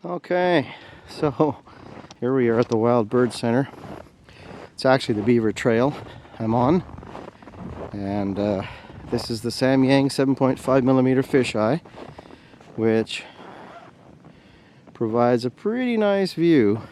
Okay, so here we are at the Wild Bird Center. It's actually the Beaver Trail I'm on, and this is the Samyang 7.5mm fisheye, which provides a pretty nice view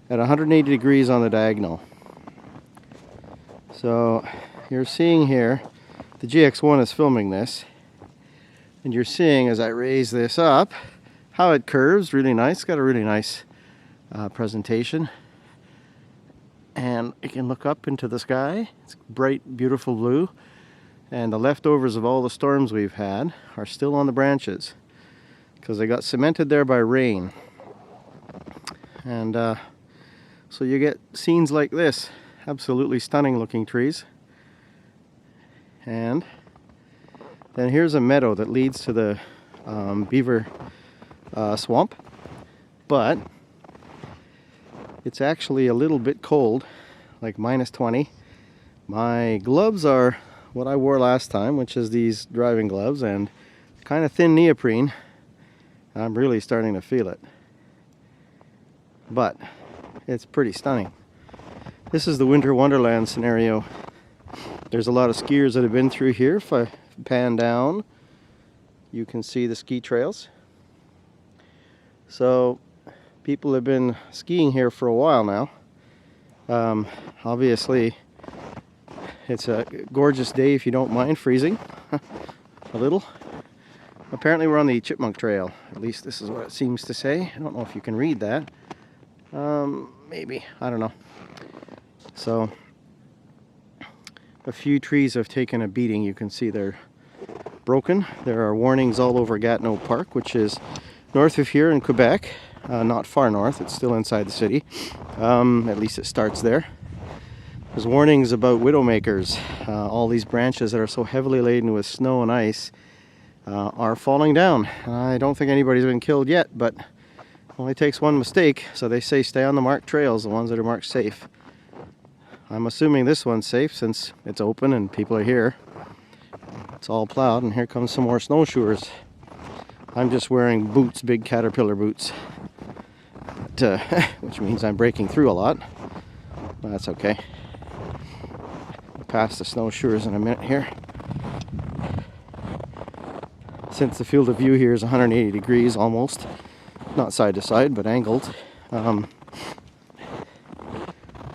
at 180 degrees on the diagonal. So you're seeing here, the GX1 is filming this, and you're seeing as I raise this up how it curves really nice. It's got a really nice presentation, and you can look up into the sky. It's bright, beautiful blue, and the leftovers of all the storms we've had are still on the branches because they got cemented there by rain. And so you get scenes like this, absolutely stunning looking trees. And then here's a meadow that leads to the Beaver Swamp, but it's actually a little bit cold, like -20. My gloves are what I wore last time, which is these driving gloves and kind of thin neoprene. I'm really starting to feel it, but it's pretty stunning. This is the winter wonderland scenario. There's a lot of skiers that have been through here. If I pan down, you can see the ski trails. So people have been skiing here for a while now. Obviously it's a gorgeous day if you don't mind freezing a little. Apparently we're on the Chipmunk Trail, at least this is what it seems to say. I don't know if you can read that. Maybe, I don't know. So a few trees have taken a beating. You can see they're broken. There are warnings all over Gatineau Park, which is north of here in Quebec, not far north. It's still inside the city. At least it starts there. There's warnings about widowmakers. All these branches that are so heavily laden with snow and ice are falling down. I don't think anybody's been killed yet, but it only takes one mistake. So they say stay on the marked trails, the ones that are marked safe. I'm assuming this one's safe since it's open and people are here. It's all plowed, and here comes some more snowshoers. I'm just wearing boots, big Caterpillar boots, but, which means I'm breaking through a lot. But that's okay. I'll pass the snowshoers in a minute here. Since the field of view here is 180 degrees almost, not side to side, but angled,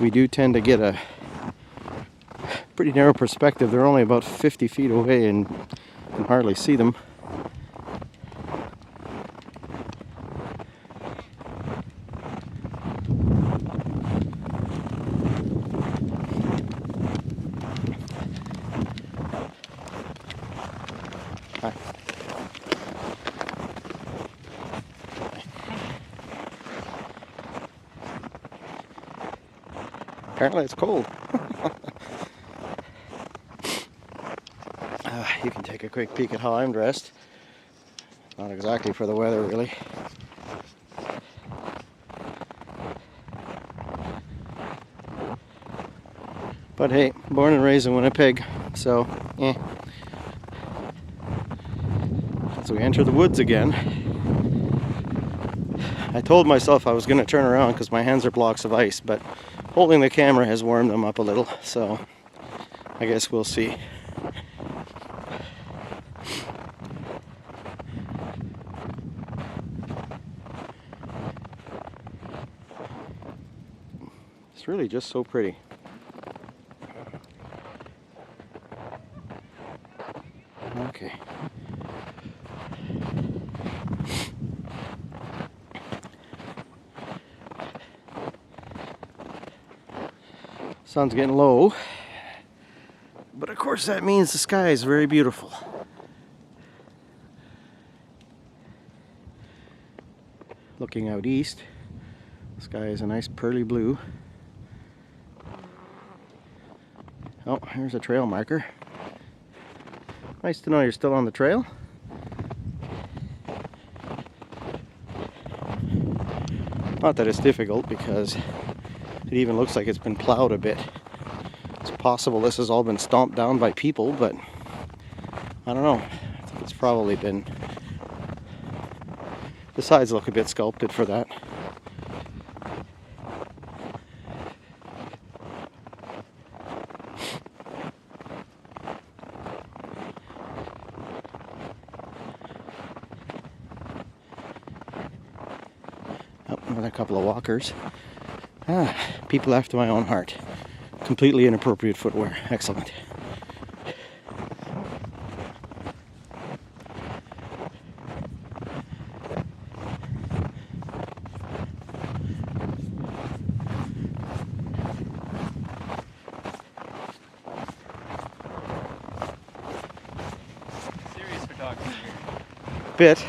we do tend to get a pretty narrow perspective. They're only about 50 feet away and you can hardly see them. Hi. Apparently it's cold. You can take a quick peek at how I'm dressed. Not exactly for the weather, really. But hey, born and raised in Winnipeg, so as we enter the woods again, I told myself I was going to turn around because my hands are blocks of ice, but holding the camera has warmed them up a little, so I guess we'll see. It's really just so pretty. Okay. Sun's getting low, but of course that means the sky is very beautiful. Looking out east, the sky is a nice pearly blue. Oh, here's a trail marker. Nice to know you're still on the trail. Not that it's difficult because it even looks like it's been plowed a bit. It's possible this has all been stomped down by people, but I don't know. I think it's probably been The sides look a bit sculpted for that. With a couple of walkers. People after my own heart. Completely inappropriate footwear. Excellent. Serious photography here. Bit.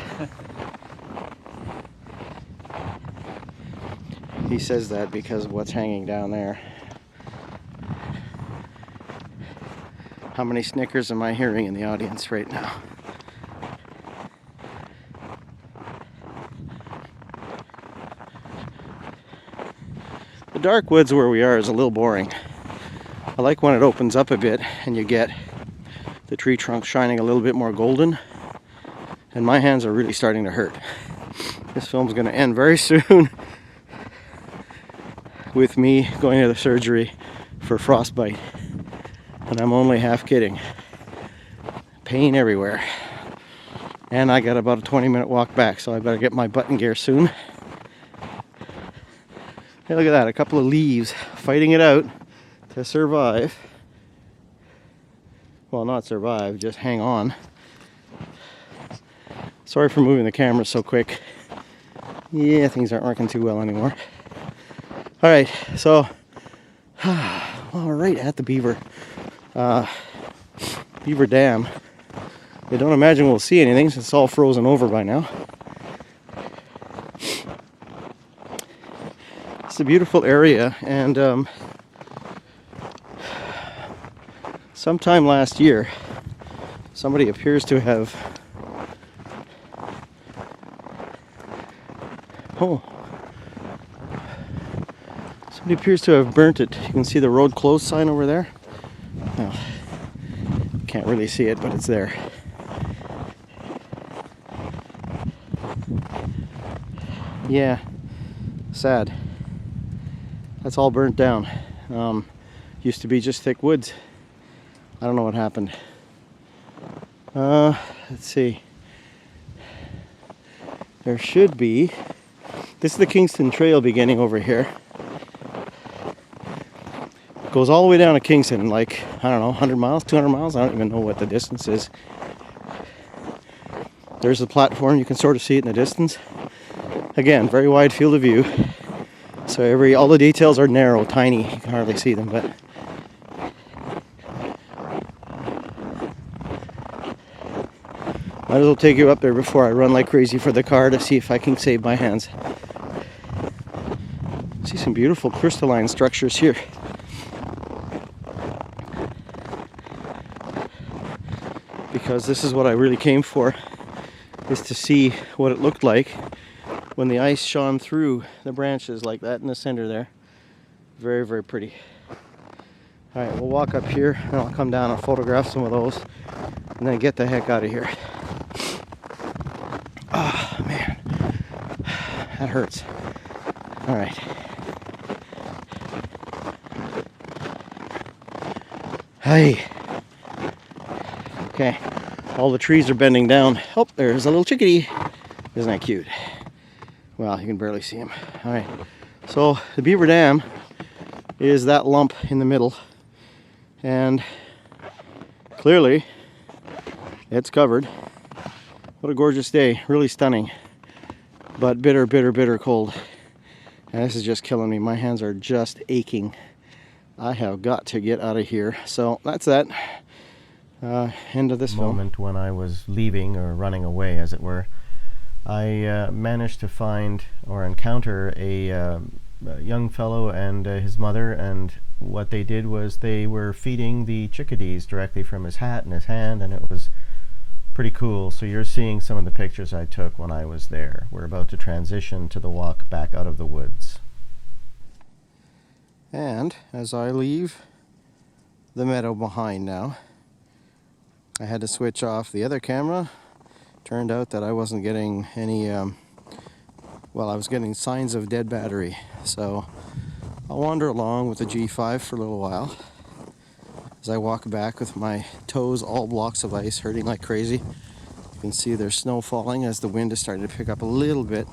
He says that because of what's hanging down there. How many snickers am I hearing in the audience right now? The dark woods where we are is a little boring. I like when it opens up a bit and you get the tree trunk shining a little bit more golden. And my hands are really starting to hurt. This film's going to end very soon with me going to the surgery for frostbite. And I'm only half kidding. Pain everywhere. And I got about a 20-minute walk back, so I better get my button gear soon. Hey, look at that, a couple of leaves fighting it out to survive. Well, not survive, just hang on. Sorry for moving the camera so quick. Yeah, things aren't working too well anymore. Alright, so all right at the Beaver Dam. I don't imagine we'll see anything since it's all frozen over by now. It's a beautiful area, and sometime last year somebody appears to have somebody appears to have burnt it. You can see the road closed sign over there. Well, can't really see it, but it's there. Yeah, sad. That's all burnt down. Used to be just thick woods. I don't know what happened. Let's see. There should be. This is the Kingston Trail beginning over here. Goes all the way down to Kingston, like, I don't know, 100 miles, 200 miles? I don't even know what the distance is. There's the platform, you can sort of see it in the distance. Again, very wide field of view. So all the details are narrow, tiny, you can hardly see them, but might as well take you up there before I run like crazy for the car to see if I can save my hands. See some beautiful crystalline structures here. Because this is what I really came for, is to see what it looked like when the ice shone through the branches like that in the center there. Very, very pretty. Alright, we'll walk up here and I'll come down and photograph some of those and then get the heck out of here. Ah, oh, man. That hurts. Alright. Hey. Okay. All the trees are bending down. Oh, there's a little chickadee. Isn't that cute? Well, you can barely see him. Alright. So, the Beaver Dam is that lump in the middle. And clearly, it's covered. What a gorgeous day. Really stunning. But bitter, bitter, bitter cold. And this is just killing me. My hands are just aching. I have got to get out of here. So that's that. End of this moment when I was leaving, or running away as it were. I managed to find or encounter a young fellow and his mother, and what they did was they were feeding the chickadees directly from his hat in his hand, and it was pretty cool. So you're seeing some of the pictures I took when I was there. We're about to transition to the walk back out of the woods. And as I leave the meadow behind now, I had to switch off the other camera. Turned out that I wasn't getting any well, I was getting signs of dead battery. So I'll wander along with the G5 for a little while. As I walk back with my toes all blocks of ice, hurting like crazy. You can see there's snow falling as the wind is starting to pick up a little bit.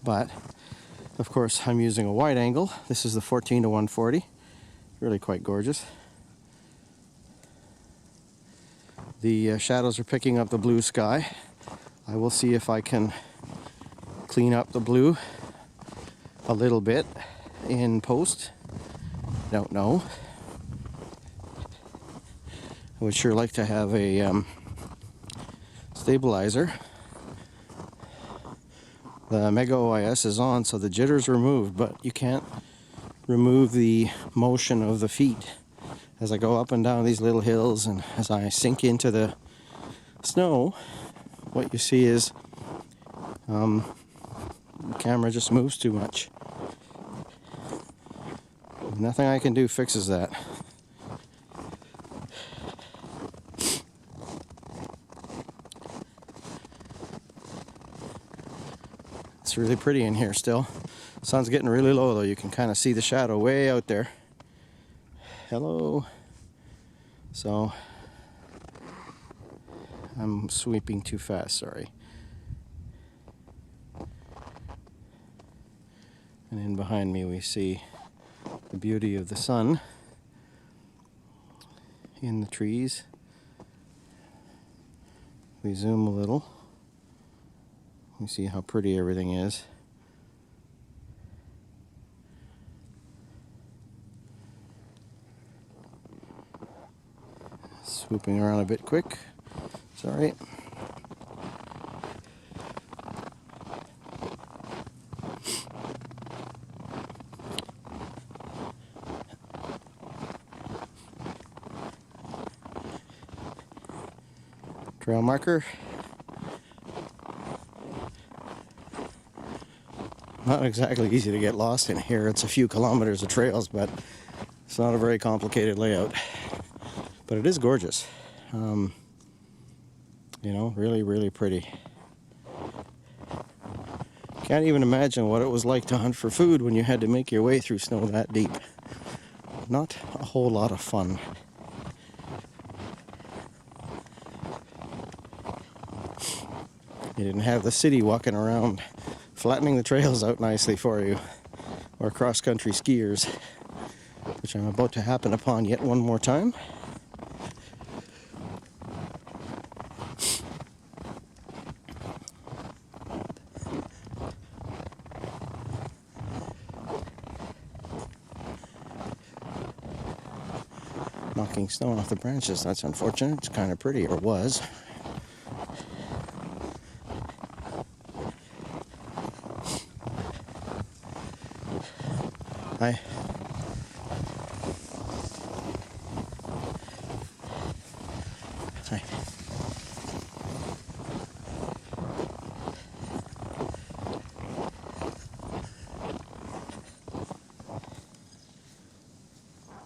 But of course I'm using a wide angle. This is the 14 to 140. Really quite gorgeous. The shadows are picking up the blue sky. I will see if I can clean up the blue a little bit in post. Don't know. I would sure like to have a stabilizer. The Mega OIS is on, so the jitter's removed, but you can't remove the motion of the feet. As I go up and down these little hills and as I sink into the snow, what you see is the camera just moves too much. Nothing I can do fixes that. It's really pretty in here still. Sun's getting really low though. You can kind of see the shadow way out there. Hello. So I'm sweeping too fast, sorry. And in behind me we see the beauty of the sun in the trees. We zoom a little. You see how pretty everything is. Swooping around a bit quick. Sorry. Trail marker. Not exactly easy to get lost in here. It's a few kilometers of trails, but it's not a very complicated layout. But it is gorgeous. You know, really, really pretty. Can't even imagine what it was like to hunt for food when you had to make your way through snow that deep. Not a whole lot of fun. You didn't have the city walking around flattening the trails out nicely for you, or cross-country skiers, which I'm about to happen upon yet one more time. Knocking snow off the branches, that's unfortunate. It's kind of pretty, or was. Hi. Hi.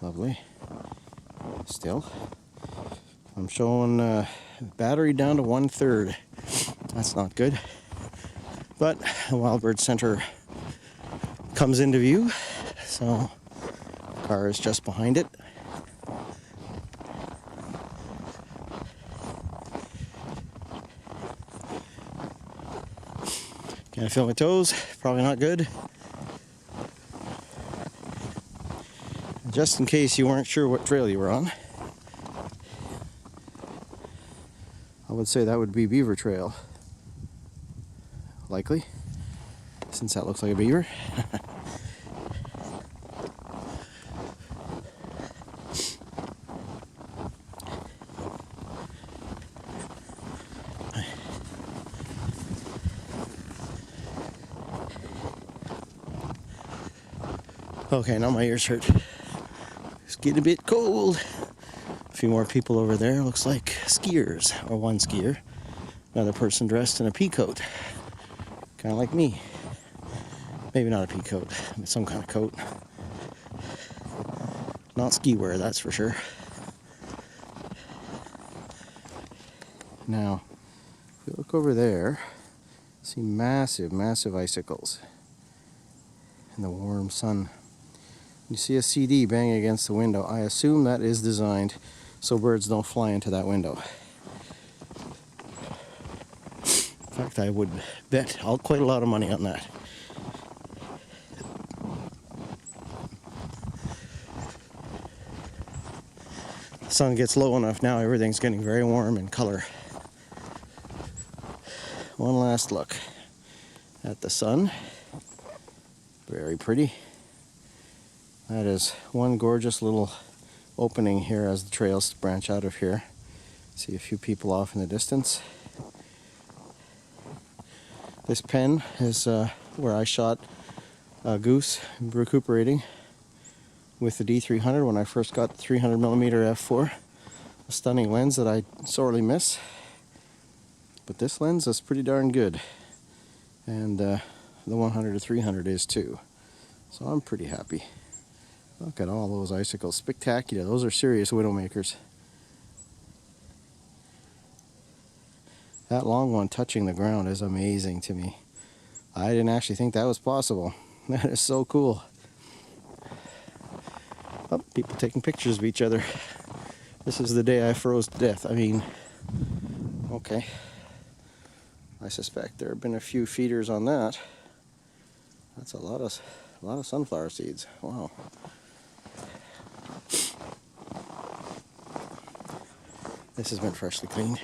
Lovely. Still, I'm showing battery down to 1/3. That's not good. But the Wild Bird Center comes into view, so the car is just behind it. Can I feel my toes? Probably not good. Just in case you weren't sure what trail you were on, I would say that would be Beaver Trail. Likely, since that looks like a beaver. Okay, now my ears hurt. It's getting a bit cold. A few more people over there. Looks like skiers, or one skier. Another person dressed in a pea coat. Kind of like me. Maybe not a pea coat, but some kind of coat. Not ski wear, that's for sure. Now, if you look over there, see massive, massive icicles in the warm sun. You see a CD banging against the window. I assume that is designed so birds don't fly into that window. In fact, I would bet quite a lot of money on that. The sun gets low enough now, everything's getting very warm in color. One last look at the sun. Very pretty. That is one gorgeous little opening here as the trails branch out of here. See a few people off in the distance. This pen is where I shot a goose recuperating with the D300 when I first got the 300mm f4. A stunning lens that I sorely miss. But this lens is pretty darn good. And the 100-300 is too. So I'm pretty happy. Look at all those icicles. Spectacular. Those are serious widowmakers. That long one touching the ground is amazing to me. I didn't actually think that was possible. That is so cool. Oh, people taking pictures of each other. This is the day I froze to death. I mean, okay. I suspect there have been a few feeders on that. That's a lot of sunflower seeds. Wow. This has been freshly cleaned.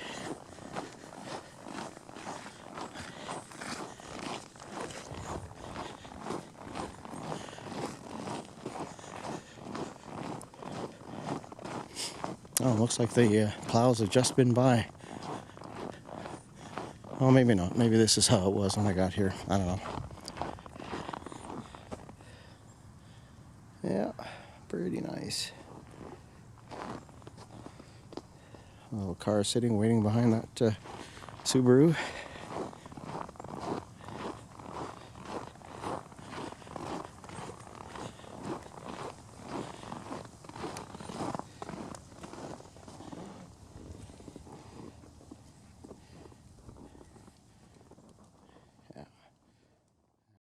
Oh, looks like the plows have just been by. Oh, maybe not. Maybe this is how it was when I got here. I don't know. Yeah, pretty nice. A little car sitting, waiting behind that Subaru.